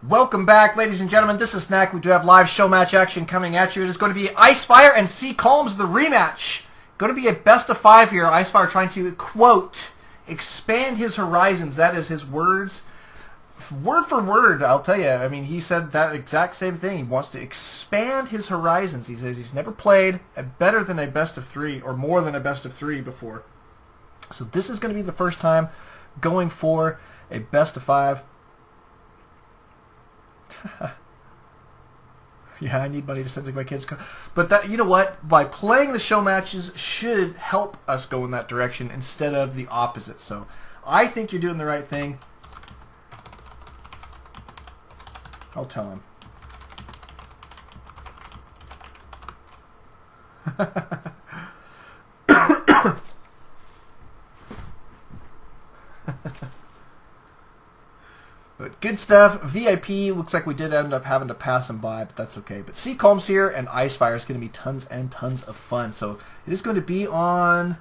Welcome back, ladies and gentlemen. This is Snack. We do have live show match action coming at you. It is going to be IcePhyre and CCalms the rematch. Going to be a best of 5 here. IcePhyre trying to, quote, expand his horizons. That is his words. Word for word, I'll tell you. I mean, he said that exact same thing. He wants to expand his horizons. He says he's never played a better than a best of 3 or more than a best of 3 before. So this is going to be the first time going for a best of 5. Yeah, I need money to send to my kids. But that, you know what? By playing the show matches should help us go in that direction instead of the opposite. So I think you're doing the right thing. I'll tell him. But good stuff. VIP, looks like we did end up having to pass him by, but that's okay. But CCalms here and IcePhyre is going to be tons and tons of fun. So it is going to be on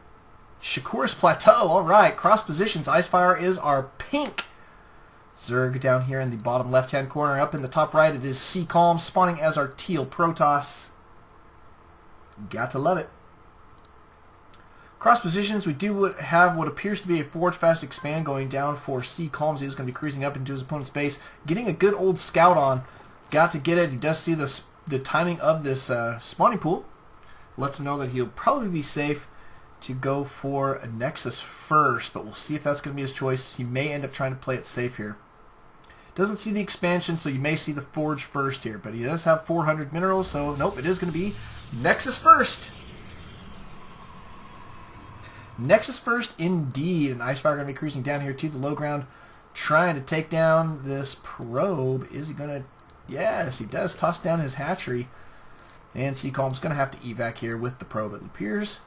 Shakur's Plateau. All right, cross positions. IcePhyre is our pink Zerg down here in the bottom left-hand corner. Up in the top right, it is CCalms spawning as our teal Protoss. Got to love it. Cross positions, we do have what appears to be a forward fast expand going down for CCalms. He's going to be cruising up into his opponent's base, getting a good old scout on. Got to get it. He does see the timing of this spawning pool. Lets him know that he'll probably be safe to go for a Nexus first, but we'll see if that's going to be his choice. He may end up trying to play it safe here. Doesn't see the expansion, so you may see the Forge first here, but he does have 400 minerals, so nope, it is going to be Nexus first. Nexus first indeed, and IcePhyre going to be cruising down here to the low ground, trying to take down this probe. Is he going to? Yes, he does. Toss down his hatchery, and CCalms going to have to evac here with the probe, it appears,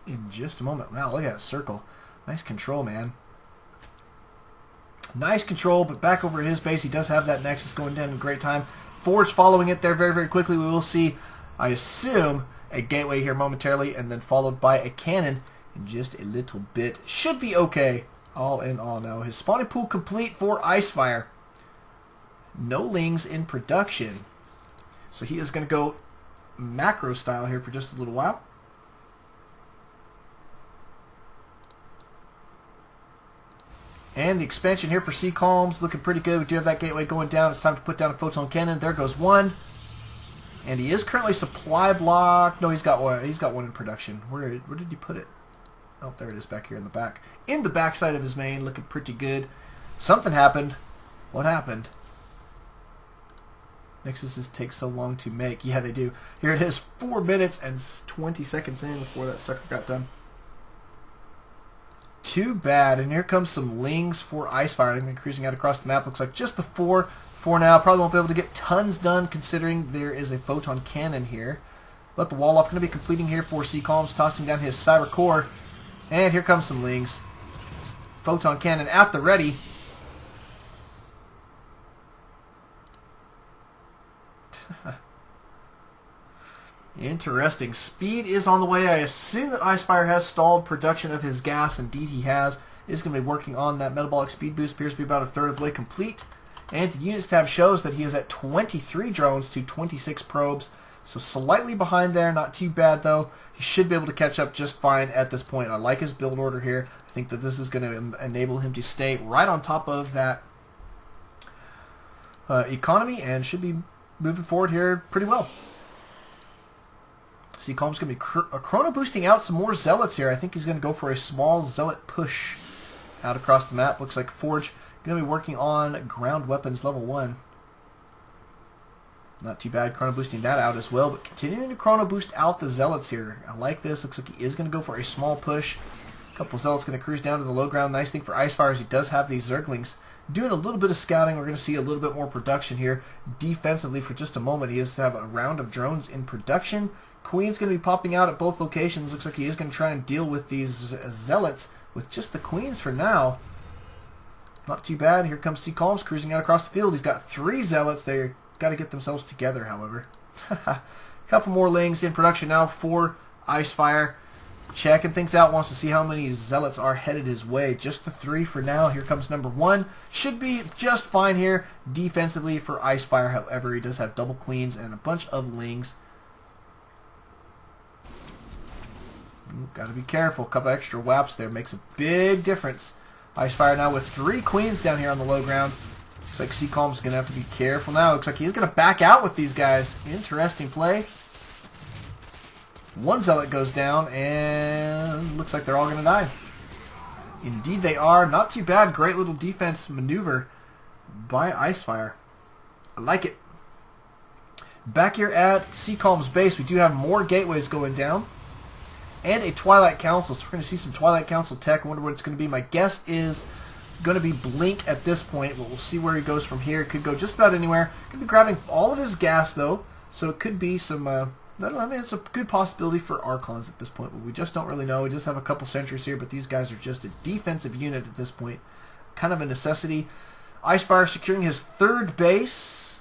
in just a moment. Wow, look at that circle. Nice control, man. Nice control, but back over at his base, he does have that Nexus going down in great time. Forge following it there very, very quickly. We will see, I assume, a gateway here momentarily, and then followed by a cannon in just a little bit. Should be okay, all in all now. His spawning pool complete for IcePhyre. No lings in production. So he is going to go macro style here for just a little while. And the expansion here for CCalms looking pretty good. We do have that gateway going down. It's time to put down a photon cannon. There goes one. And he is currently supply blocked. No, he's got one. He's got one in production. Where did he put it? Oh, there it is back here in the back. In the backside of his main, looking pretty good. Something happened. What happened? Nexuses take so long to make. Yeah, they do. Here it is, 4 minutes and 20 seconds in before that sucker got done. Too bad. And here comes some lings for IcePhyre. They've been cruising out across the map. Looks like just the 4 for now. Probably won't be able to get tons done considering there is a photon cannon here. But the wall off going to be completing here for CCalms, tossing down his cyber core. And here comes some lings. Photon cannon at the ready. Interesting. Speed is on the way. I assume that IcePhyre has stalled production of his gas. Indeed he has. Is going to be working on that metabolic speed boost. Appears to be about a third of the way complete. And the units tab shows that he is at 23 drones to 26 probes. So slightly behind there. Not too bad though. He should be able to catch up just fine at this point. I like his build order here. I think that this is going to enable him to stay right on top of that economy and should be moving forward here pretty well. CCalms going to be chrono boosting out some more zealots here. I think he's going to go for a small zealot push out across the map. Looks like Forge going to be working on ground weapons level 1. Not too bad, chrono boosting that out as well, but continuing to chrono boost out the zealots here. I like this. Looks like he is going to go for a small push. A couple zealots going to cruise down to the low ground. Nice thing for IcePhyre is he does have these Zerglings doing a little bit of scouting. We're going to see a little bit more production here defensively for just a moment. He has to have a round of drones in production. Queen's going to be popping out at both locations. Looks like he is going to try and deal with these zealots with just the Queens for now. Not too bad. Here comes CCalms cruising out across the field. He's got 3 zealots. They're got to get themselves together, however. A couple more lings in production now for IcePhyre. checking things out, wants to see how many zealots are headed his way. Just the 3 for now. Here comes number 1. Should be just fine here defensively for IcePhyre. However, he does have double queens and a bunch of lings. Got to be careful. A couple extra whaps there makes a big difference. IcePhyre now with 3 queens down here on the low ground. Looks like CCalms is going to have to be careful now. Looks like he's going to back out with these guys. Interesting play. 1 zealot goes down, and looks like they're all going to die. Indeed they are. Not too bad. Great little defense maneuver by IcePhyre. I like it. Back here at CCalms base, we do have more gateways going down. And a Twilight Council. So we're going to see some Twilight Council tech. I wonder what it's going to be. My guess is going to be Blink at this point, but we'll see where he goes from here. It could go just about anywhere. Could be grabbing all of his gas, though. So it could be some... I mean, it's a good possibility for Archons at this point, but we just don't really know. We just have a couple sentries here, but these guys are just a defensive unit at this point. Kind of a necessity. IcePhyre securing his 3rd base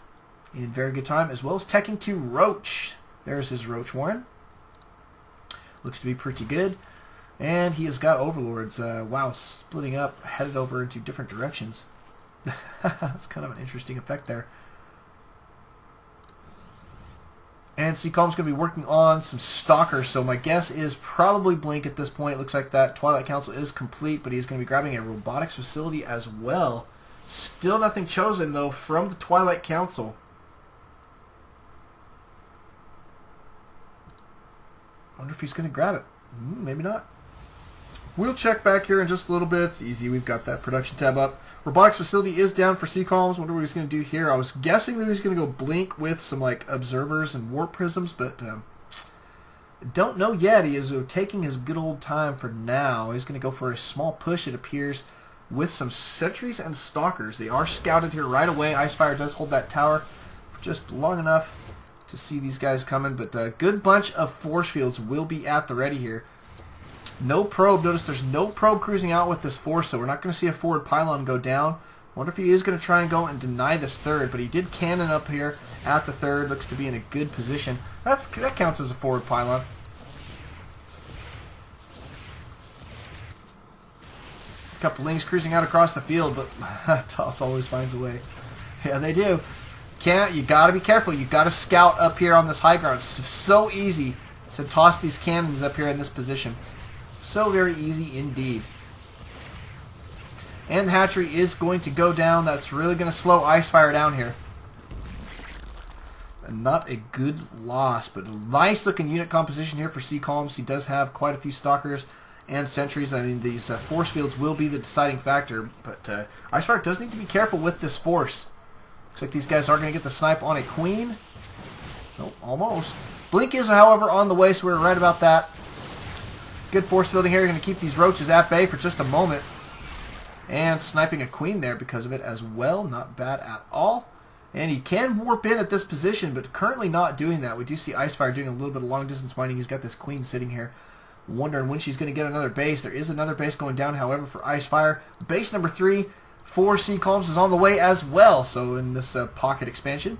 in very good time, as well as teching to Roach. There's his Roach Warren. Looks to be pretty good. And he has got Overlords. Wow, splitting up, headed over into different directions. That's kind of an interesting effect there. And CCalms going to be working on some Stalkers, so my guess is probably Blink at this point. Looks like that Twilight Council is complete, but he's going to be grabbing a robotics facility as well. Still nothing chosen, though, from the Twilight Council. Wonder if he's going to grab it. Maybe not. We'll check back here in just a little bit. It's easy. We've got that production tab up. Robotics facility is down for CCalms. Wonder what he's going to do here. I was guessing that he's going to go Blink with some like observers and warp prisms, but don't know yet. He is taking his good old time for now. He's going to go for a small push, it appears, with some sentries and stalkers. They are scouted here right away. IcePhyre does hold that tower for just long enough to see these guys coming, but a good bunch of force fields will be at the ready here. No probe. Notice there's no probe cruising out with this force, so we're not going to see a forward pylon go down. Wonder if he is going to try and go and deny this 3rd, but he did cannon up here at the 3rd. Looks to be in a good position. That counts as a forward pylon. A couple lings cruising out across the field, but Toss always finds a way. Yeah, they do. You got to be careful. You got to scout up here on this high ground. It's so easy to toss these cannons up here in this position. So very easy indeed. And the hatchery is going to go down. That's really going to slow IcePhyre down here. And not a good loss, but a nice looking unit composition here for CCalms. He does have quite a few stalkers and sentries. I mean, these force fields will be the deciding factor, but IcePhyre does need to be careful with this force. Looks like these guys are going to get the snipe on a queen. Nope, almost. Blink is, however, on the way, so we're right about that. Good force building here. Going to keep these roaches at bay for just a moment. And sniping a queen there because of it as well. Not bad at all. And he can warp in at this position, but currently not doing that. We do see IcePhyre doing a little bit of long distance mining. He's got this queen sitting here, wondering when she's going to get another base. There is another base going down, however, for IcePhyre. Base number 3 for CCalms is on the way as well. So in this pocket expansion.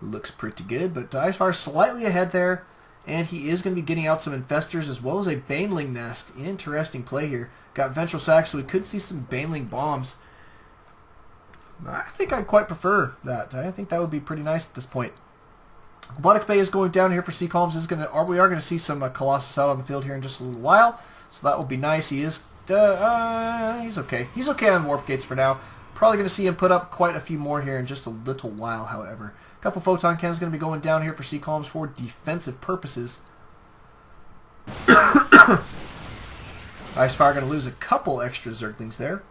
Looks pretty good, but IcePhyre slightly ahead there. And he is going to be getting out some infestors as well as a baneling nest. Interesting play here. Got ventral sacks, so we could see some baneling bombs. I think I'd quite prefer that. I think that would be pretty nice at this point. Robotics Bay is going down here for CCalms. We are going to see some Colossus out on the field here in just a little while. So that will be nice. He's okay. He's okay on warp gates for now. Probably going to see him put up quite a few more here in just a little while, however. A couple photon cannons going to be going down here for CCalms for defensive purposes. IcePhyre going to lose a couple extra Zerglings there.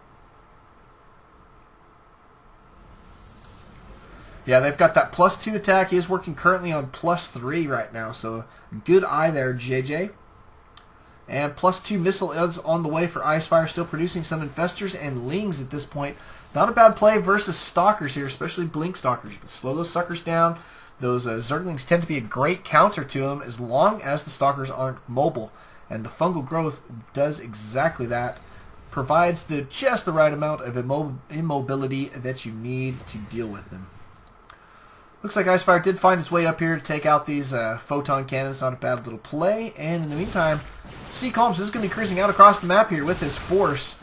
Yeah, they've got that +2 attack. He is working currently on +3 right now, so good eye there, JJ. And +2 missile is on the way for IcePhyre, still producing some infestors and lings at this point. Not a bad play versus stalkers here, especially blink stalkers. You can slow those suckers down. Those Zerglings tend to be a great counter to them as long as the stalkers aren't mobile. And the fungal growth does exactly that. Provides just the right amount of immobility that you need to deal with them. Looks like IcePhyre did find his way up here to take out these photon cannons. Not a bad little play. And in the meantime, CCalms is going to be cruising out across the map here with his force.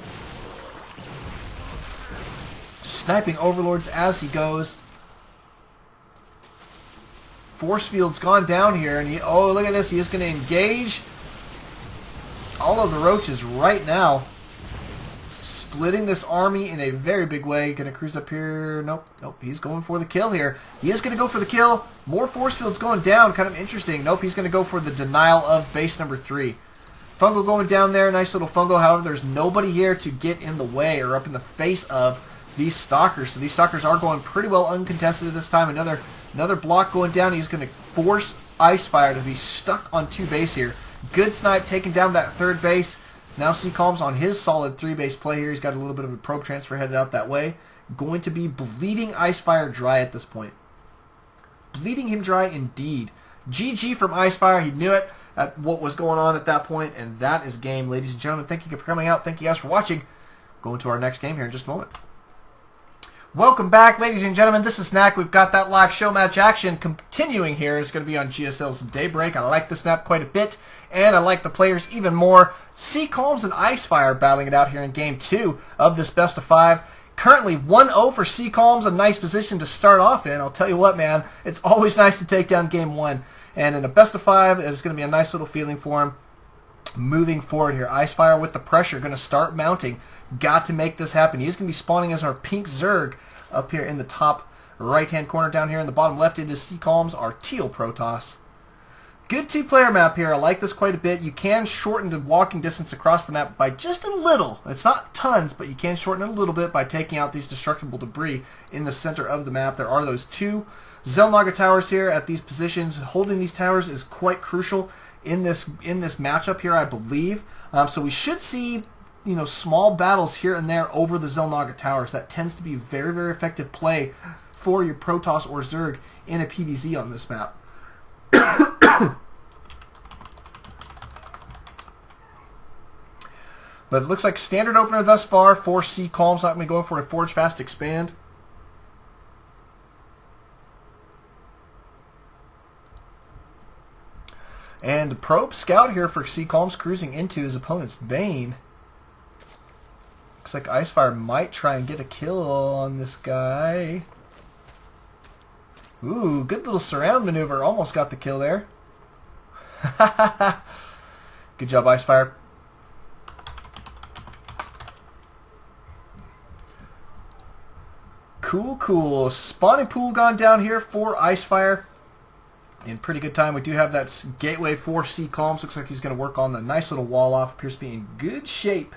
Sniping overlords as he goes. Force field's gone down here. And oh, look at this. He is going to engage all of the roaches right now. Splitting this army in a very big way. Going to cruise up here. Nope. He's going for the kill here. He is going to go for the kill. More force fields going down. Kind of interesting. Nope, he's going to go for the denial of base number 3. Fungo going down there. Nice little fungo. However, there's nobody here to get in the way or up in the face of these stalkers. So these stalkers are going pretty well uncontested at this time. Another block going down. He's going to force IcePhyre to be stuck on 2 base here. Good snipe taking down that 3rd base. Now CCalms on his solid 3-base play here. He's got a little bit of a probe transfer headed out that way. Going to be bleeding IcePhyre dry at this point. Bleeding him dry indeed. GG from IcePhyre. He knew it at what was going on at that point, and that is game, ladies and gentlemen. Thank you for coming out. Thank you guys for watching. Going to our next game here in just a moment. Welcome back, ladies and gentlemen. This is Snack. We've got that live show match action continuing here. It's going to be on GSL's Daybreak. I like this map quite a bit, and I like the players even more. CCalms and IcePhyre battling it out here in Game 2 of this best of 5. Currently 1-0 for CCalms, a nice position to start off in. I'll tell you what, man, it's always nice to take down Game 1. And in a best of 5, it's going to be a nice little feeling for him moving forward here. IcePhyre with the pressure, going to start mounting. Got to make this happen. He's going to be spawning as our pink Zerg up here in the top right-hand corner. Down here in the bottom left into CCalms, our teal Protoss. Good 2-player map here. I like this quite a bit. You can shorten the walking distance across the map by just a little. It's not tons, but you can shorten it a little bit by taking out these destructible debris in the center of the map. There are those 2 Xel'Naga towers here at these positions. Holding these towers is quite crucial in this matchup here, I believe. So we should see, you know, small battles here and there over the Xel'Naga towers. That tends to be very, very effective play for your Protoss or Zerg in a PvZ on this map. But it looks like standard opener thus far for CCalms. Not going to be going for a Forge Fast Expand. And Probe Scout here for CCalms cruising into his opponent's Bane. Looks like IcePhyre might try and get a kill on this guy. Ooh, good little surround maneuver. Almost got the kill there. Good job, IcePhyre. Cool. Spawning pool gone down here for IcePhyre. In pretty good time. We do have that gateway for CCalms. Looks like he's going to work on the nice little wall off. Appears to be in good shape.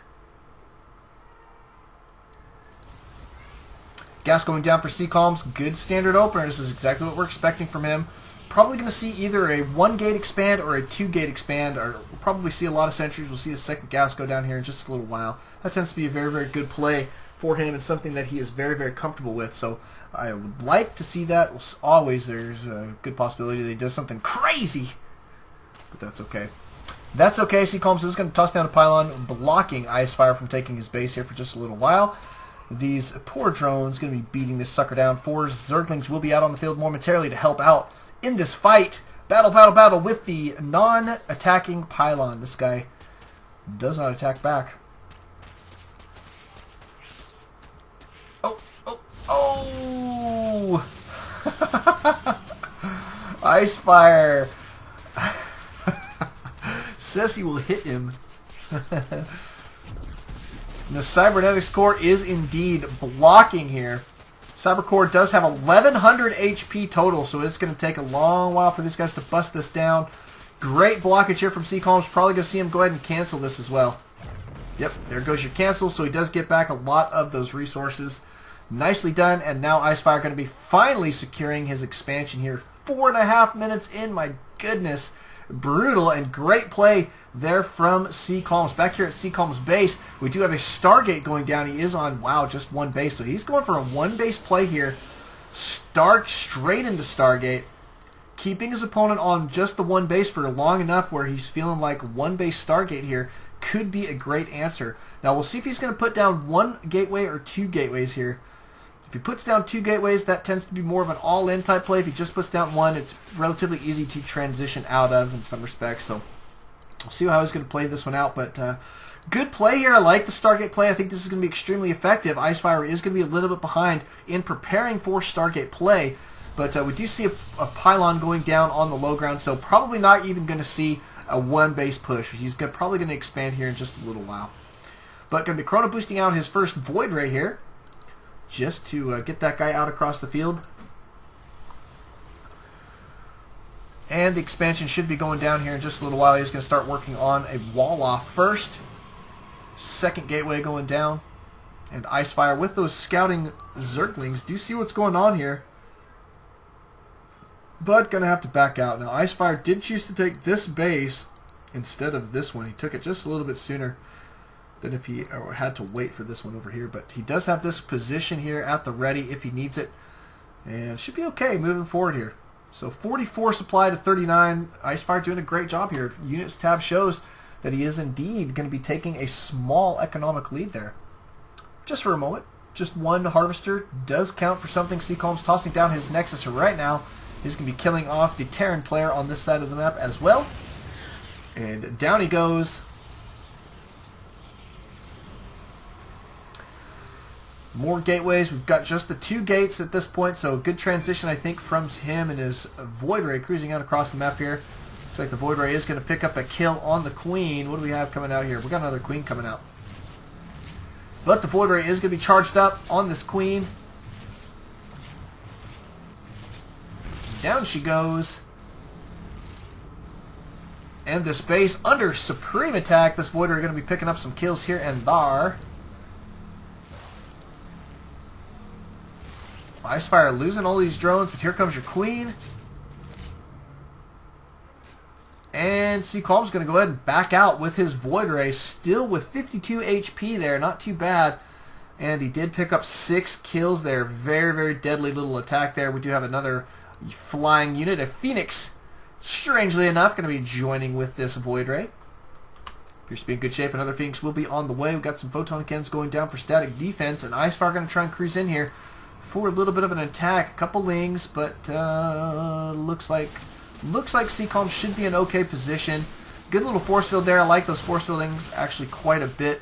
Gas going down for CCalms. Good standard opener. This is exactly what we're expecting from him. Probably going to see either a 1-gate expand or a 2-gate expand. Or we'll probably see a lot of sentries. We'll see a second gas go down here in just a little while. That tends to be a very, very good play for him and something that he is very, very comfortable with. So I would like to see that. Always there's a good possibility that he does something crazy. But that's okay. That's okay. CCalms is going to toss down a pylon, blocking IcePhyre from taking his base here for just a little while. These poor drones going to be beating this sucker down. 4 Zerglings will be out on the field momentarily to help out in this fight. Battle with the non-attacking pylon. This guy does not attack back. Oh! IcePhyre says he will hit him. The Cybernetics Core is indeed blocking here. Cyber Core does have 1100 HP total, so it's going to take a long while for these guys to bust this down. Great blockage here from CCalms. Probably going to see him go ahead and cancel this as well. Yep, there goes your cancel, so he does get back a lot of those resources. Nicely done, and now IcePhyre going to be finally securing his expansion here. 4.5 minutes in, my goodness. Brutal and great play there from CCalms. Back here at CCalms base, we do have a Stargate going down. He is on, wow, just 1 base. So he's going for a 1-base play here. Straight into Stargate. Keeping his opponent on just the 1 base for long enough where he's feeling like 1-base Stargate here could be a great answer. Now we'll see if he's going to put down 1 gateway or 2 gateways here. If he puts down 2 gateways, that tends to be more of an all-in type play. If he just puts down 1, it's relatively easy to transition out of in some respects. So we'll see how he's going to play this one out. But good play here. I like the Stargate play. I think this is going to be extremely effective. IcePhyre is going to be a little bit behind in preparing for Stargate play. But we do see a pylon going down on the low ground, so probably not even going to see a 1 base push. He's probably going to expand here in just a little while. But going to be chrono boosting out his first Void Ray here, just to get that guy out across the field. And the expansion should be going down here in just a little while. He's going to start working on a wall off first. Second gateway going down. And IcePhyre with those scouting Zerglings. Do you see what's going on here? But going to have to back out. Now IcePhyre did choose to take this base instead of this one. He took it just a little bit sooner than if he had to wait for this one over here. But he does have this position here at the ready if he needs it. And should be okay moving forward here. So 44 supply to 39. IcePhyre doing a great job here. Units tab shows that he is indeed going to be taking a small economic lead there. Just for a moment. Just 1 harvester does count for something. CCalms tossing down his Nexus right now. He's going to be killing off the Terran player on this side of the map as well. And down he goes. More gateways. We've got just the 2 gates at this point, so good transition, I think, from him and his Void Ray cruising out across the map here. Looks like the Void Ray is going to pick up a kill on the Queen. What do we have coming out here? We got another Queen coming out. But the Void Ray is going to be charged up on this Queen. Down she goes. And this base under supreme attack. This Void Ray going to be picking up some kills here and there. IcePhyre losing all these drones, but here comes your Queen. And CCalms going to go ahead and back out with his Void Ray, still with 52 HP there, not too bad. And he did pick up 6 kills there. Very, very deadly little attack there. We do have another flying unit, a Phoenix, strangely enough, going to be joining with this Void Ray. Appears to be in good shape. Another Phoenix will be on the way. We've got some Photon Cannons going down for static defense, and IcePhyre going to try and cruise in here for a little bit of an attack. A couple lings, but looks like CCalms should be in okay position. Good little force field there. I like those force fieldings actually quite a bit.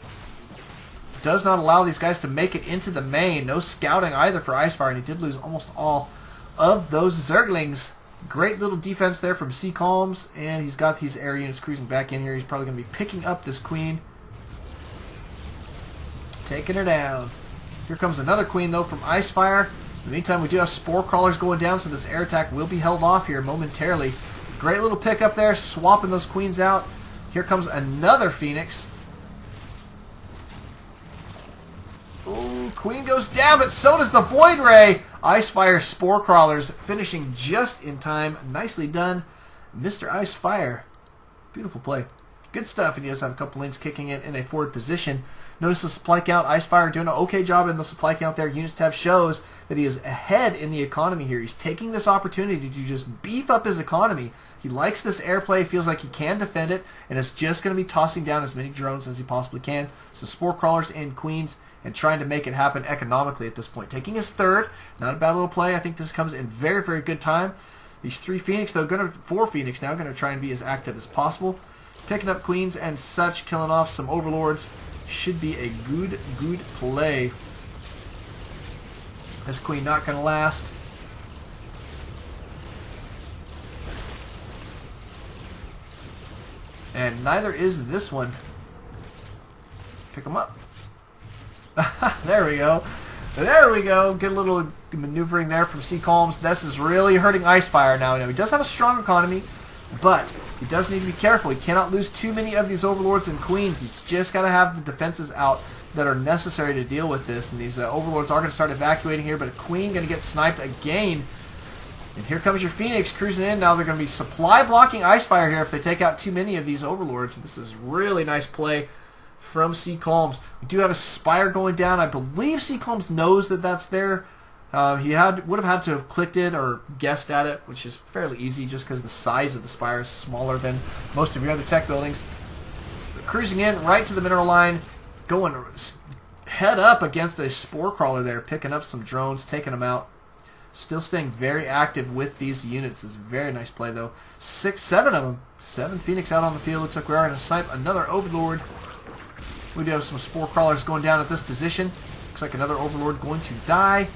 Does not allow these guys to make it into the main. No scouting either for IcePhyre, and he did lose almost all of those Zerglings. Great little defense there from CCalms, and he's got these air units cruising back in here. He's probably going to be picking up this Queen. Taking her down. Here comes another Queen, though, from IcePhyre. In the meantime, we do have Spore Crawlers going down, so this air attack will be held off here momentarily. Great little pickup there, swapping those Queens out. Here comes another Phoenix. Ooh, Queen goes down, but so does the Void Ray. IcePhyre Spore Crawlers finishing just in time. Nicely done, Mr. IcePhyre. Beautiful play. Good stuff, and he does have a couple links kicking it in a forward position. Notice the supply count. IcePhyre doing an okay job in the supply count there. Units tab shows that he is ahead in the economy here. He's taking this opportunity to just beef up his economy. He likes this airplay, feels like he can defend it, and is just going to be tossing down as many drones as he possibly can. So Spore Crawlers and Queens, and trying to make it happen economically at this point. Taking his third. Not a bad little play. I think this comes in very, very good time. These 3 Phoenix, though, 4 Phoenix now, going to try and be as active as possible. Picking up Queens and such, killing off some Overlords. Should be a good play. This Queen not going to last. And neither is this one. Pick them up. There we go. There we go. Good little maneuvering there from CCalms. This is really hurting IcePhyre now. He does have a strong economy, but he does need to be careful. He cannot lose too many of these Overlords and Queens. He's just got to have the defenses out that are necessary to deal with this. And these Overlords are going to start evacuating here, but a Queen going to get sniped again. And here comes your Phoenix cruising in. Now they're going to be supply blocking IcePhyre here if they take out too many of these Overlords. This is really nice play from CCalms. We do have a Spire going down. I believe CCalms knows that that's there. He would have had to have clicked it or guessed at it, which is fairly easy just because the size of the Spire is smaller than most of your other tech buildings. But cruising in right to the mineral line, going head up against a spore crawler there, picking up some drones, taking them out. Still staying very active with these units. It's a very nice play, though. 7 of them. 7 Phoenix out on the field. Looks like we are going to snipe another Overlord. We do have some spore crawlers going down at this position. Looks like another Overlord going to die.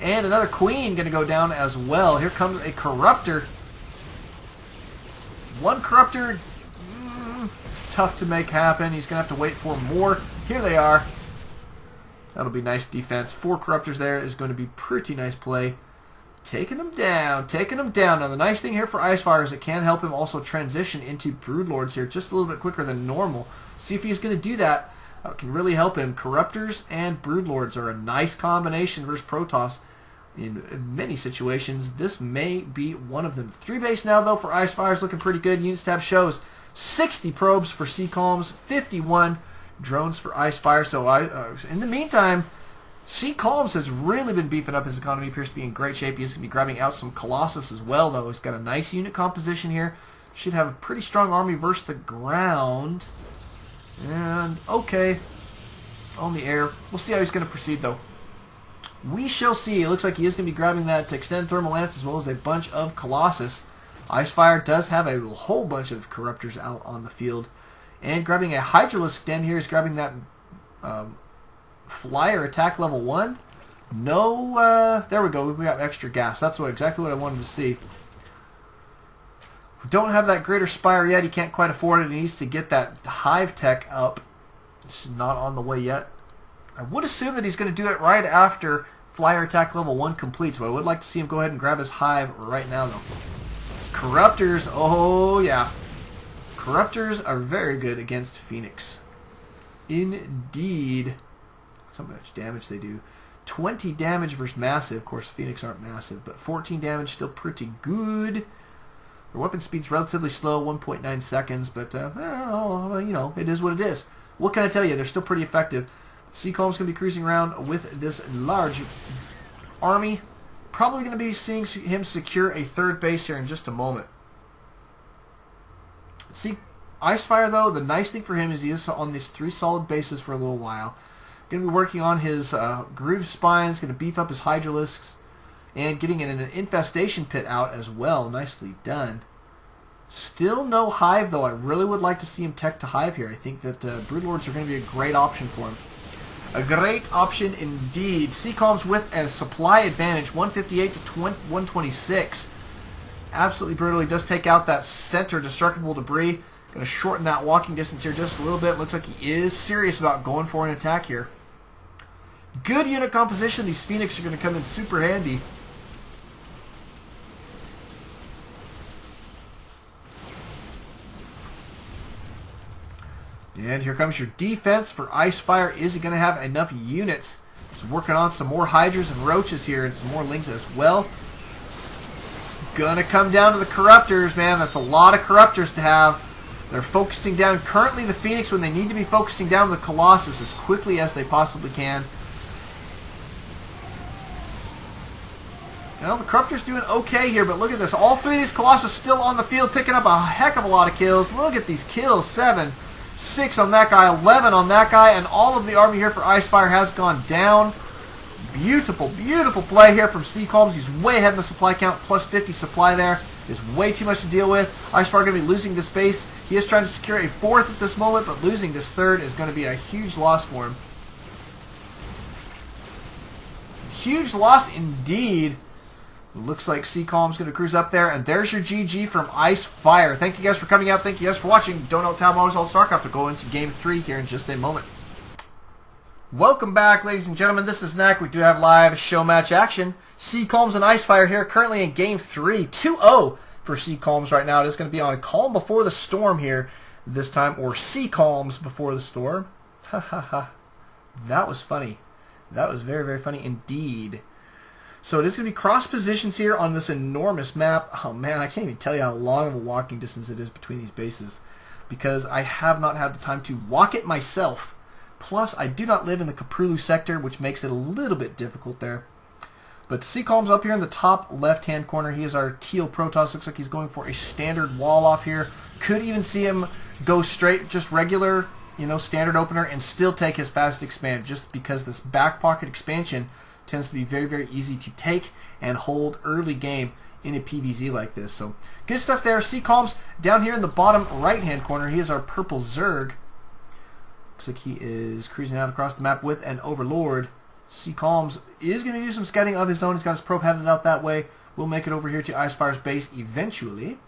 And another Queen going to go down as well. Here comes a Corruptor. One Corruptor, tough to make happen. He's going to have to wait for more. Here they are. That'll be nice defense. 4 Corruptors there is going to be pretty nice play. Taking them down, taking them down. Now the nice thing here for IcePhyre is it can help him also transition into Broodlords here just a little bit quicker than normal. See if he's going to do that. It can really help him. Corruptors and Broodlords are a nice combination versus Protoss. In many situations, this may be one of them. 3 base now, though, for IcePhyre is looking pretty good. Units tab shows 60 probes for CCalms, 51 drones for IcePhyre. So in the meantime, CCalms has really been beefing up his economy. Appears to be in great shape. He's going to be grabbing out some Colossus as well, though. He's got a nice unit composition here. Should have a pretty strong army versus the ground. And, okay, on the air. We'll see how he's going to proceed, though. We shall see. It looks like he is going to be grabbing that extended thermal lance as well as a bunch of Colossus. IcePhyre does have a whole bunch of Corruptors out on the field. And grabbing a Hydralisk Den here is grabbing that Flyer attack level 1. No, there we go. We got extra gas. That's exactly what I wanted to see. We don't have that Greater Spire yet. He can't quite afford it. He needs to get that Hive Tech up. It's not on the way yet. I would assume that he's going to do it right after Flyer Attack Level 1 completes, but I would like to see him go ahead and grab his Hive right now, though. Corruptors, oh yeah. Corruptors are very good against Phoenix. Indeed. That's how much damage they do. 20 damage versus massive. Of course, Phoenix aren't massive, but 14 damage, still pretty good. Their weapon speed's relatively slow, 1.9 seconds, but, well, you know, it is what it is. What can I tell you? They're still pretty effective. CCalms going to be cruising around with this large army. Probably going to be seeing him secure a 3rd base here in just a moment. See, IcePhyre, though, the nice thing for him is he is on these 3 solid bases for a little while. Going to be working on his groove spines, going to beef up his Hydralisks, and getting an infestation pit out as well. Nicely done. Still no Hive, though. I really would like to see him tech to Hive here. I think that Broodlords are going to be a great option for him. A great option indeed. CCalms with a supply advantage, 158 to 126. Absolutely brutal. He does take out that center destructible debris. Going to shorten that walking distance here just a little bit. Looks like he is serious about going for an attack here. Good unit composition. These Phoenix are going to come in super handy. And here comes your defense for IcePhyre. Is he going to have enough units? He's working on some more Hydras and Roaches here and some more Lings as well. It's going to come down to the Corruptors, man. That's a lot of Corruptors to have. They're focusing down currently the Phoenix when they need to be focusing down the Colossus as quickly as they possibly can. Well, the Corruptor's doing okay here, but look at this. All 3 of these Colossus still on the field, picking up a heck of a lot of kills. Look at these kills. 7, 6 on that guy, 11 on that guy, and all of the army here for IcePhyre has gone down. Beautiful, beautiful play here from CCalms. He's way ahead in the supply count, plus 50 supply there. There's way too much to deal with. IcePhyre going to be losing this base. He is trying to secure a 4th at this moment, but losing this 3rd is going to be a huge loss for him. Huge loss indeed. Looks like CCalms going to cruise up there, and there's your GG from IcePhyre. Thank you guys for coming out. Thank you guys for watching. Don't know Tab Always All StarCraft. We'll go into Game 3 here in just a moment. Welcome back, ladies and gentlemen. This is Knack. We do have live show match action. CCalms and IcePhyre here, currently in Game 3. 2-0 for CCalms right now. It is going to be on Calm Before the Storm here this time, or CCalms Before the Storm. Ha ha ha. That was funny. That was very, very funny indeed. So it is going to be cross positions here on this enormous map. Oh man, I can't even tell you how long of a walking distance it is between these bases, because I have not had the time to walk it myself. Plus, I do not live in the Kaprulu sector, which makes it a little bit difficult there. But CCalms up here in the top left-hand corner. He is our teal Protoss. Looks like he's going for a standard wall off here. Could even see him go straight, just regular, standard opener and still take his fast expand, just because this back pocket expansion tends to be very, very easy to take and hold early game in a PvZ like this. So good stuff there. CCalms down here in the bottom right-hand corner. He is our purple Zerg. Looks like he is cruising out across the map with an Overlord. CCalms is going to do some scouting of his own. He's got his probe headed out that way. We'll make it over here to IcePhyre's base eventually.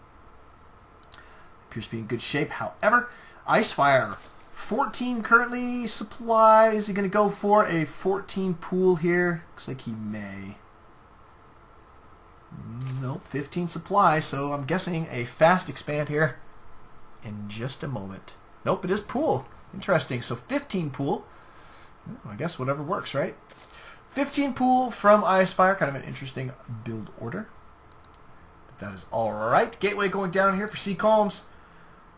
Appears to be in good shape. However, IcePhyre, 14 currently supply. Is he going to go for a 14 pool here? Looks like he may. Nope, 15 supply, so I'm guessing a fast expand here in just a moment. Nope, it is pool. Interesting. So 15 pool. I guess whatever works, right? 15 pool from IcePhyre. Kind of an interesting build order. But that is all right. Gateway going down here for CCalms.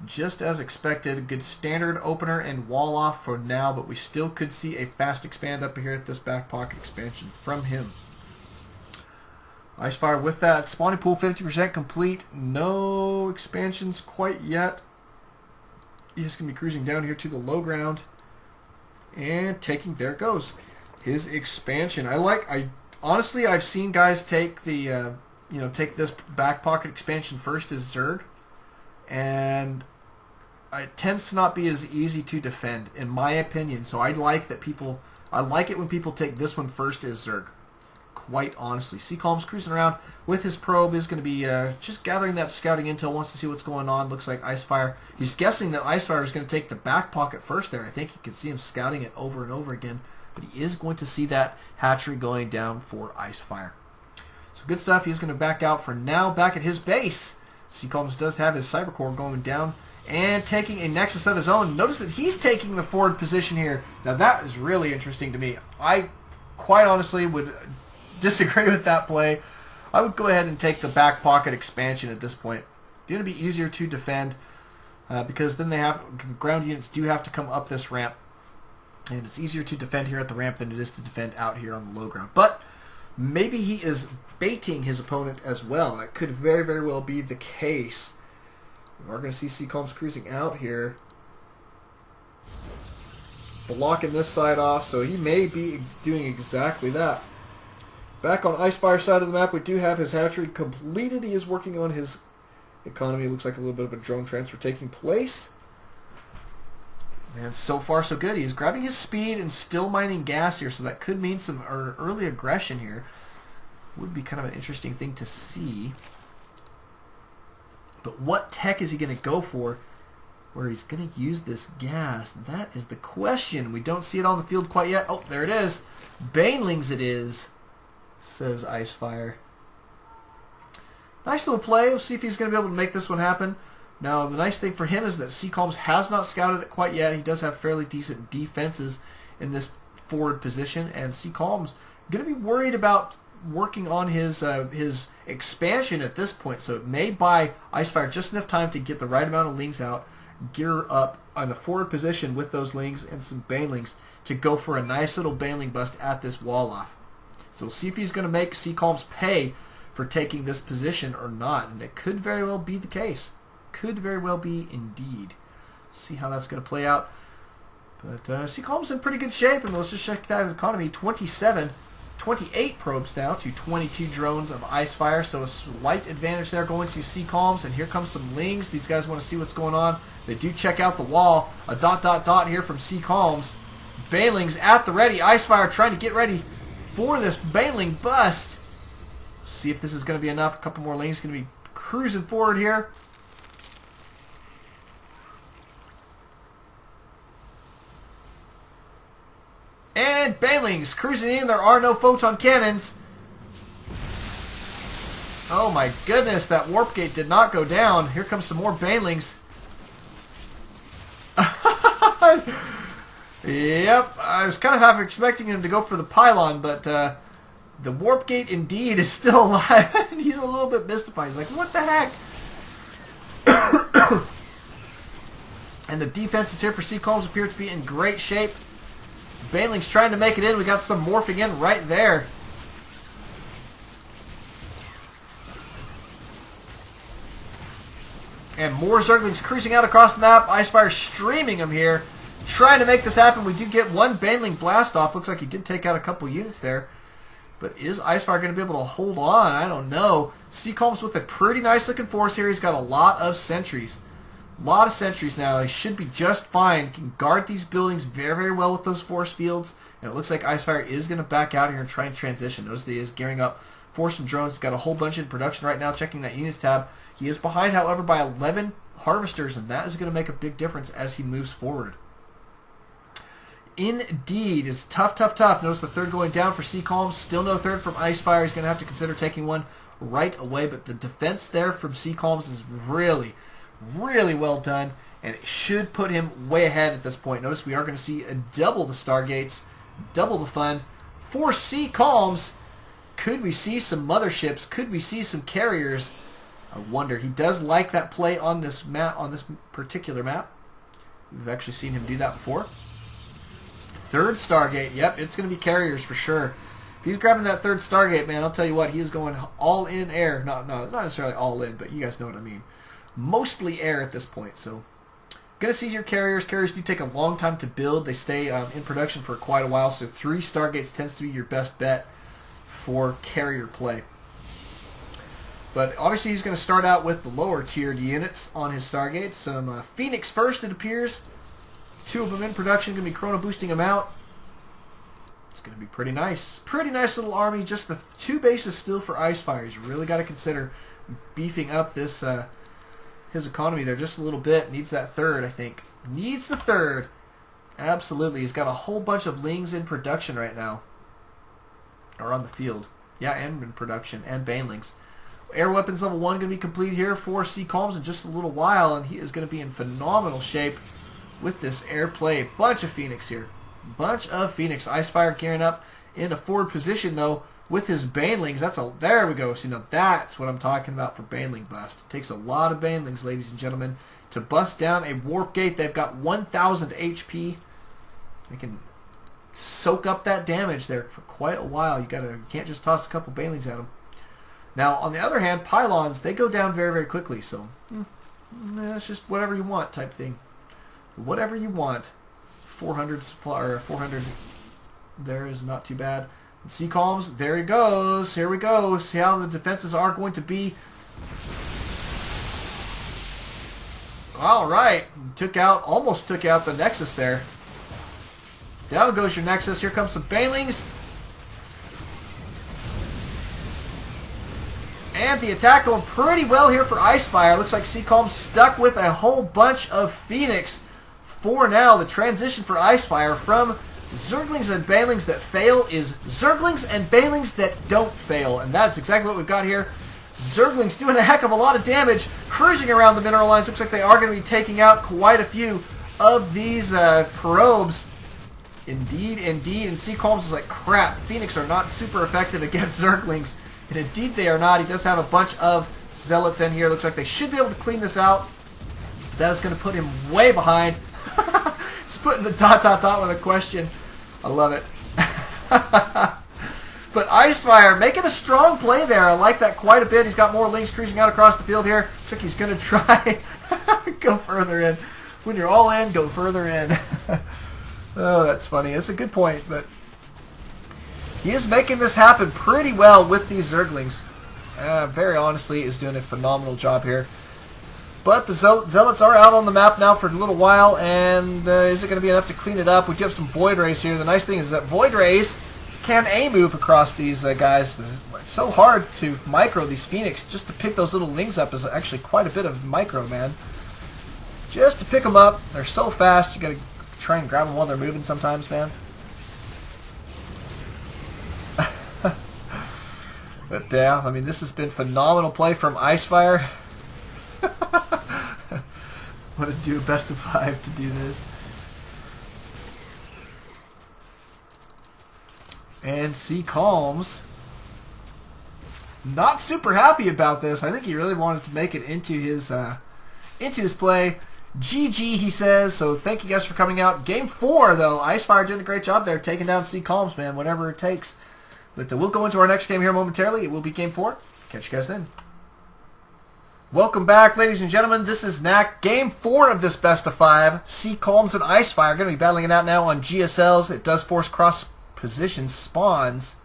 Just as expected. A good standard opener and wall off for now, but we still could see a fast expand up here at this back pocket expansion from him. IcePhyre with that spawning pool 50% complete. No expansions quite yet. He's going to be cruising down here to the low ground and taking, there it goes, his expansion. Honestly, I've seen guys take the take this back pocket expansion first as Zerg, and it tends to not be as easy to defend, in my opinion. So I like it when people take this one first as Zerg. Quite honestly, CCalms cruising around with his probe is going to be just gathering that scouting intel. Wants to see what's going on. Looks like IcePhyre. He's guessing that IcePhyre is going to take the back pocket first there. I think you can see him scouting it over and over again, but he is going to see that hatchery going down for IcePhyre. So good stuff. He's going to back out for now. Back at his base, CCalms does have his cyber core going down and taking a nexus of his own. Notice that he's taking the forward position here. Now that is really interesting to me. I quite honestly would disagree with that play. I would go ahead and take the back pocket expansion at this point. It's going to be easier to defend because then ground units do have to come up this ramp, and it's easier to defend here at the ramp than it is to defend out here on the low ground. But maybe he is baiting his opponent as well. That could very, very well be the case. We're going to see CCalms cruising out here, blocking this side off, so he may be doing exactly that. Back on IcePhyre side of the map, we do have his hatchery completed. He is working on his economy. Looks like a little bit of a drone transfer taking place. And so far, so good. He's grabbing his speed and still mining gas here, so that could mean some early aggression here. Would be kind of an interesting thing to see. But what tech is he going to go for where he's going to use this gas? That is the question. We don't see it on the field quite yet. Oh, there it is. Banelings it is, says IcePhyre. Nice little play. We'll see if he's going to be able to make this one happen. Now, the nice thing for him is that CCalms has not scouted it quite yet. He does have fairly decent defenses in this forward position, and CCalms going to be worried about working on his expansion at this point. So it may buy IcePhyre just enough time to get the right amount of lings out, gear up on the forward position with those lings and some banelings to go for a nice little baneling bust at this wall off. So we'll see if he's going to make CCalms pay for taking this position or not. And it could very well be the case. Could very well be indeed. See how that's going to play out. But CCalms in pretty good shape. And let's just check that economy. 28 probes now to 22 drones of IcePhyre. So a slight advantage there going to CCalms. And here comes some lings. These guys want to see what's going on. They do check out the wall. A ... here from CCalms. Banelings at the ready. IcePhyre trying to get ready for this baneling bust. See if this is going to be enough. A couple more lanes going to be cruising forward here. And banelings cruising in. There are no photon cannons. Oh my goodness, that warp gate did not go down. Here comes some more banelings. Yep, I was kind of half expecting him to go for the pylon, but the warp gate indeed is still alive. He's a little bit mystified. He's like, what the heck? And the defenses here for CCalms appear to be in great shape. Banelings trying to make it in. We got some morphing in right there. And more Zerglings cruising out across the map. IcePhyre streaming them here. trying to make this happen. We do get one Baneling blast off. Looks like he did take out a couple units there. But is IcePhyre going to be able to hold on? I don't know. CCalms with a pretty nice looking force here. He's got a lot of sentries. A lot of sentries now. He should be just fine. Can guard these buildings very, very well with those force fields. And it looks like IcePhyre is going to back out here and try and transition. Notice that he is gearing up for some drones. He's got a whole bunch in production right now. Checking that units tab. He is behind, however, by 11 harvesters. And that is going to make a big difference as he moves forward. Indeed. It's tough, tough, tough. Notice the third going down for CCalms. Still no third from IcePhyre. He's going to have to consider taking one right away. But the defense there from CCalms is really, really well done. And it should put him way ahead at this point. Notice we are going to see double the Stargates. Double the fun. For CCalms, could we see some motherships? Could we see some carriers? I wonder. He does like that play on this map, on this particular map. We've actually seen him do that before. Third Stargate. Yep, it's going to be carriers for sure. If he's grabbing that third Stargate, man, I'll tell you what, he is going all in air. No, not necessarily all in, but you guys know what I mean. Mostly air at this point. So, going to see your carriers. Carriers do take a long time to build. They stay in production for quite a while. So 3 Stargates tends to be your best bet for carrier play. But obviously he's going to start out with the lower tiered units on his Stargates. Some Phoenix first, it appears. 2 of them in production, going to be chrono boosting them out. It's going to be pretty nice. Pretty nice little army. Just the 2 bases still for IcePhyre. He's really got to consider beefing up this his economy there just a little bit. Needs that third, I think. Needs the third. Absolutely. He's got a whole bunch of Lings in production right now. Or on the field. Yeah, and in production. And Banelings. Air weapons level 1 going to be complete here for CCalms in just a little while. And he is going to be in phenomenal shape with this air play. Bunch of Phoenix here. Bunch of Phoenix. IcePhyre gearing up in a forward position though with his Banelings. There we go. See, now that's what I'm talking about for Baneling bust. It takes a lot of Banelings, ladies and gentlemen, to bust down a warp gate. They've got 1,000 HP. They can soak up that damage there for quite a while. You can't just toss a couple Banelings at them. Now, on the other hand, pylons, they go down very, very quickly. So, it's just whatever you want type thing. Whatever you want. 400 supply, or 400 there is not too bad. CCalms, there he goes. Here we go. See how the defenses are going to be. All right. Almost took out the Nexus there. Down goes your Nexus. Here comes some Banelings. And the attack going pretty well here for IcePhyre. Looks like CCalms stuck with a whole bunch of Phoenix. For now, the transition for IcePhyre from Zerglings and Banelings that fail is Zerglings and Banelings that don't fail. And that's exactly what we've got here. Zerglings doing a heck of a lot of damage, cruising around the mineral lines. Looks like they are going to be taking out quite a few of these probes. Indeed, indeed. And CCalms is like, crap, Phoenix are not super effective against Zerglings. And indeed they are not. He does have a bunch of Zealots in here. Looks like they should be able to clean this out. That is going to put him way behind. Just putting the ... with a question. I love it. But IcePhyre making a strong play there. I like that quite a bit. He's got more Lings cruising out across the field here. Looks like he's going to try go further in. When you're all in, go further in. Oh, that's funny. It's a good point, but he is making this happen pretty well with these Zerglings. Very honestly, is doing a phenomenal job here. But the Zealots are out on the map now for a little while, and is it going to be enough to clean it up? We do have some Void Rays here. The nice thing is that Void Rays can A-move across these guys. It's so hard to micro these Phoenix. Just to pick those little Lings up is actually quite a bit of micro, man. Just to pick them up. They're so fast, you got to try and grab them while they're moving sometimes, man. But yeah, I mean, this has been phenomenal play from IcePhyre. Want to do a best of 5 to do this. And CCalms not super happy about this. I think he really wanted to make it into his play. GG, he says. So thank you guys for coming out. Game 4, though. IcePhyre doing a great job there, taking down CCalms, man. Whatever it takes. But we'll go into our next game here momentarily. It will be Game 4. Catch you guys then. Welcome back, ladies and gentlemen. This is Knack. Game 4 of this best of 5. CCalms and IcePhyre. Going to be battling it out now on GSLs. It does force cross position spawns.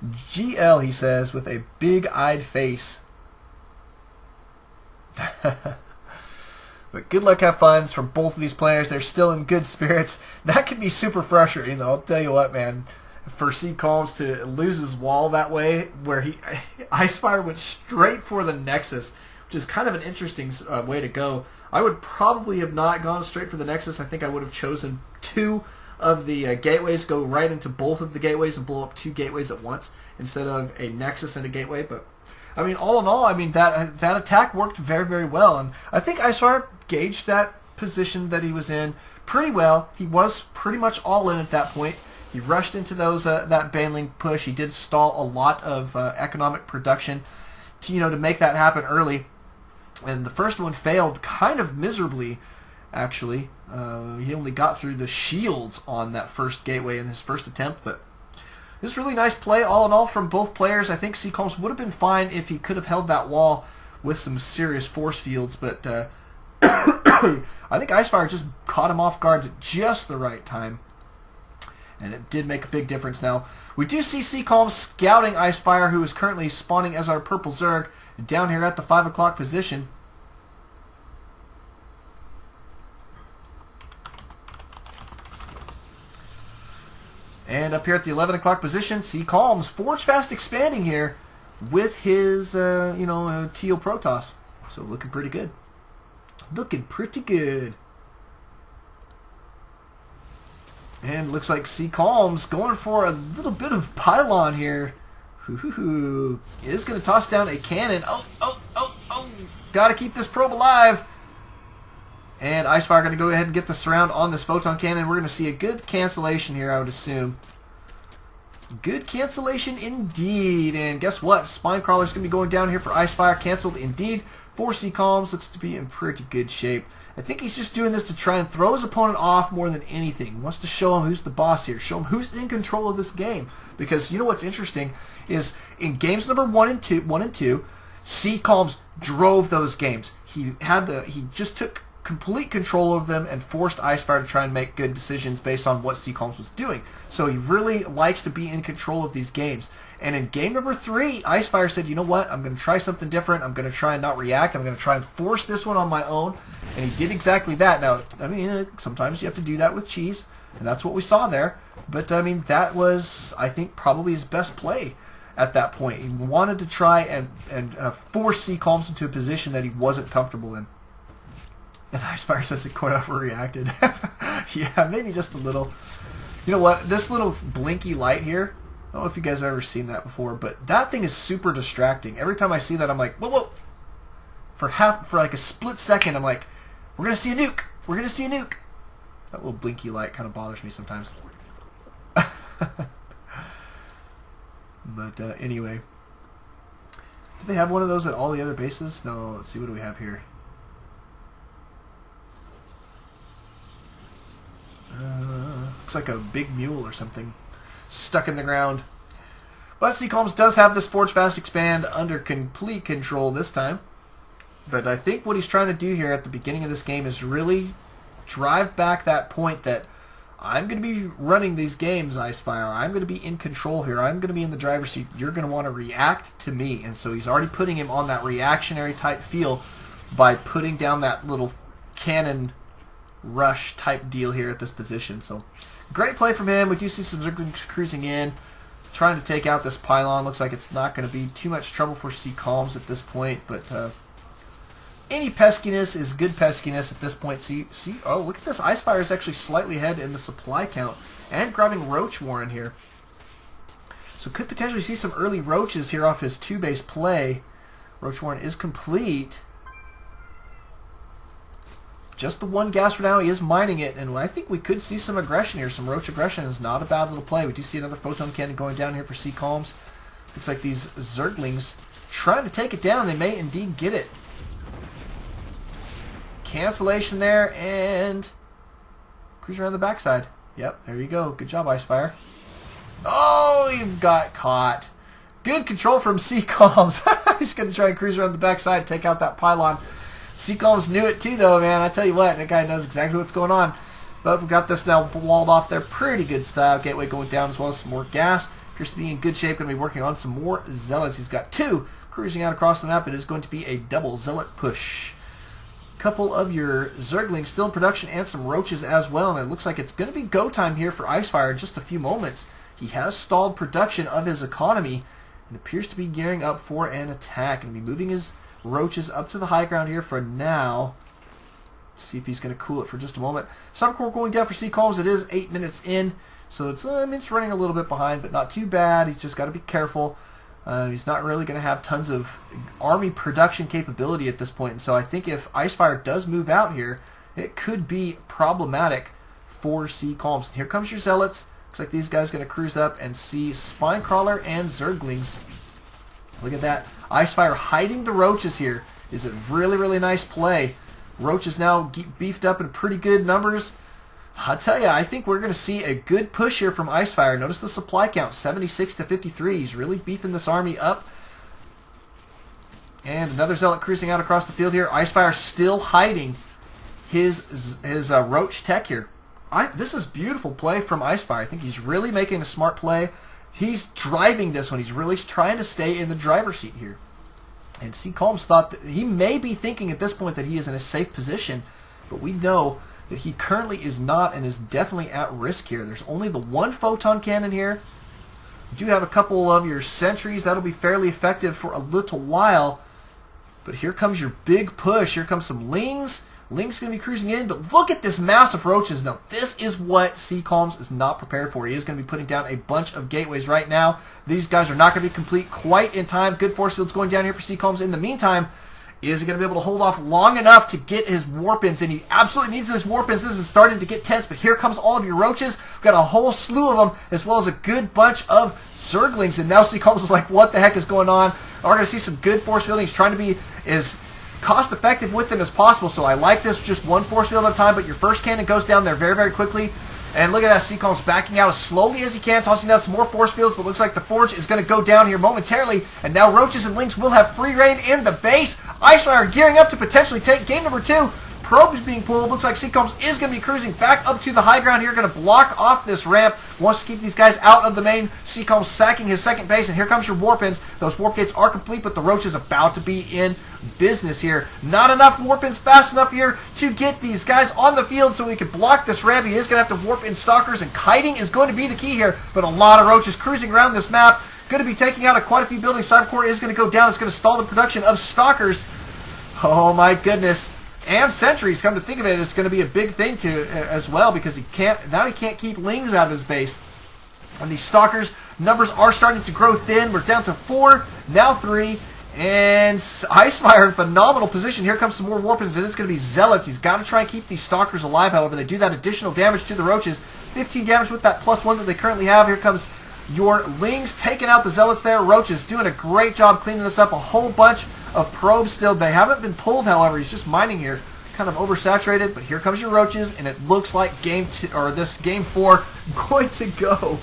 GL, he says, with a big-eyed face. But good luck, have fun from both of these players. They're still in good spirits. That could be super frustrating, though. I'll tell you what, man. For CCalms to lose his wall that way, where IcePhyre went straight for the Nexus, which is kind of an interesting way to go. I would probably have not gone straight for the Nexus. I think I would have chosen 2 of the gateways, go right into both of the gateways and blow up 2 gateways at once instead of a Nexus and a gateway. But I mean, all in all, I mean that attack worked very, very well, and I think IcePhyre gauged that position that he was in pretty well. He was pretty much all in at that point. He rushed into those that baneling push. He did stall a lot of economic production to make that happen early, and the first one failed kind of miserably. Actually, he only got through the shields on that first gateway in his first attempt, but this is really nice play all in all from both players. I think CCalms would have been fine if he could have held that wall with some serious force fields, but I think IcePhyre just caught him off guard at just the right time. And it did make a big difference. Now, we do see CCalms scouting IcePhyre, who is currently spawning as our purple Zerg, down here at the 5 o'clock position. And up here at the 11 o'clock position, CCalms forge fast expanding here with his, teal Protoss. So looking pretty good. Looking pretty good. And looks like CCalms going for a little bit of pylon here. Is going to toss down a cannon. Oh. Got to keep this probe alive. And IcePhyre going to go ahead and get the surround on this photon cannon. We're going to see a good cancellation here, I would assume. Good cancellation indeed. And guess what? Spine Crawler's going to be going down here for IcePhyre. Canceled indeed for CCalms. Looks to be in pretty good shape. I think he's just doing this to try and throw his opponent off more than anything. He wants to show him who's the boss here. Show him who's in control of this game. Because you know what's interesting is in games number 1 and 2, CCalms drove those games. He just took complete control of them and forced IcePhyre to try and make good decisions based on what CCalms was doing. So he really likes to be in control of these games. And in game number 3, IcePhyre said, you know what, I'm going to try something different. I'm going to try and not react. I'm going to try and force this one on my own. And he did exactly that. Now, I mean, sometimes you have to do that with cheese, and that's what we saw there. But, I mean, that was, I think, probably his best play at that point. He wanted to try and force CCalms into a position that he wasn't comfortable in. And IcePhyre says it quite overreacted. Yeah, maybe just a little. You know what? This little blinky light here, I don't know if you guys have ever seen that before, but that thing is super distracting. Every time I see that, I'm like, whoa. For like a split second, I'm like, we're going to see a nuke. We're going to see a nuke. That little blinky light kind of bothers me sometimes. But anyway. Do they have one of those at all the other bases? No, let's see. What do we have here? Looks like a big mule or something stuck in the ground. But CCalms does have this Forge Fast Expand under complete control this time. But I think what he's trying to do here at the beginning of this game is really drive back that point that I'm going to be running these games, IcePhyre. I'm going to be in control here. I'm going to be in the driver's seat. You're going to want to react to me. And so he's already putting him on that reactionary type feel by putting down that little cannon rush type deal here at this position. So great play from him. We do see some Zerglings cruising in, trying to take out this pylon. Looks like it's not going to be too much trouble for CCalms at this point, but any peskiness is good peskiness at this point. See, oh, look at this. IcePhyre is actually slightly ahead in the supply count and grabbing Roach Warren here. So could potentially see some early Roaches here off his 2-base play. Roach Warren is complete. Just the one gas for now. He is mining it, and I think we could see some aggression here. Some Roach aggression is not a bad little play. We do see another Photon Cannon going down here for CCalms. Looks like these Zerglings trying to take it down. They may indeed get it. Cancellation there, and cruise around the backside. Yep, there you go. Good job, IcePhyre. Oh, you've got caught. Good control from CCalms. He's going to try and cruise around the backside, take out that pylon. CCalms knew it too, though, man. I tell you what, that guy knows exactly what's going on. But we've got this now walled off there. Pretty good style. Gateway going down as well as some more gas. Appears to be in good shape. Going to be working on some more zealots. He's got 2 cruising out across the map. It is going to be a double zealot push. Couple of your Zerglings still in production and some roaches as well. And it looks like it's going to be go time here for IcePhyre in just a few moments. He has stalled production of his economy and appears to be gearing up for an attack. And be moving his roaches up to the high ground here for now. Let's see if he's going to cool it for just a moment. Subcore going down for CCalms. It is 8 minutes in, so it's running a little bit behind, but not too bad. He's just got to be careful. He's not really going to have tons of army production capability at this point, and so I think if IcePhyre does move out here, it could be problematic for CCalms. And here comes your zealots. Looks like these guys are going to cruise up and see Spinecrawler and Zerglings. Look at that. IcePhyre hiding the roaches here is a really, really nice play. Roaches now beefed up in pretty good numbers. I'll tell you, I think we're going to see a good push here from IcePhyre. Notice the supply count, 76 to 53. He's really beefing this army up. And another zealot cruising out across the field here. IcePhyre still hiding his roach tech here. This is beautiful play from IcePhyre. I think he's really making a smart play. He's driving this one. He's really trying to stay in the driver's seat here. And CCalms thought that he may be thinking at this point that he is in a safe position, but we know that he currently is not and is definitely at risk here. There's only the 1 photon cannon here. You do have a couple of your sentries. That'll be fairly effective for a little while. But here comes your big push. Here comes some Lings. Ling's going to be cruising in, but look at this mass of roaches. Now, this is what CCalms is not prepared for. He is going to be putting down a bunch of gateways right now. These guys are not going to be complete quite in time. Good force fields going down here for CCalms. In the meantime, is he going to be able to hold off long enough to get his warp-ins? And he absolutely needs his warp-ins. This is starting to get tense, but here comes all of your roaches. We've got a whole slew of them, as well as a good bunch of Zerglings. And now CCalms is like, what the heck is going on? We're going to see some good force fielding. He's trying to be as cost-effective with them as possible, so I like this, just 1 force field at a time, but your first cannon goes down there very, very quickly. And look at that, CCalms backing out as slowly as he can, tossing out some more force fields, but looks like the Forge is going to go down here momentarily, and now Roaches and Lings will have free reign in the base. IcePhyre gearing up to potentially take game number 2. Probes being pulled. Looks like CCalms is going to be cruising back up to the high ground here, going to block off this ramp. Wants to keep these guys out of the main. CCalms sacking his second base, and here comes your warp-ins. Those warp gates are complete, but the Roach is about to be in business here. Not enough warp-ins fast enough here to get these guys on the field so we can block this ramp. He is going to have to warp in Stalkers, and kiting is going to be the key here, but a lot of Roaches cruising around this map. Going to be taking out quite a few buildings. Cybercore is going to go down. It's going to stall the production of Stalkers. Oh my goodness. And sentries, come to think of it, it's going to be a big thing too as well, because he can't keep Lings out of his base. And these Stalkers numbers are starting to grow thin. We're down to 4, now 3, and IcePhyre in phenomenal position. Here comes some more warpins, and it's going to be Zealots. He's got to try and keep these Stalkers alive. However, they do that additional damage to the Roaches. 15 damage with that +1 that they currently have. Here comes your Lings taking out the Zealots there. Roaches doing a great job cleaning this up. A whole bunch of probes still. They haven't been pulled, however. He's just mining here. Kind of oversaturated, but here comes your Roaches, and it looks like game 4 going to go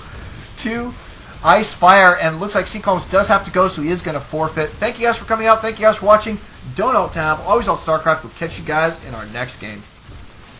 to IcePhyre, and it looks like CCalms does have to go, so he is going to forfeit. Thank you guys for coming out. Thank you guys for watching. Don't alt tab. Always alt StarCraft. We'll catch you guys in our next game.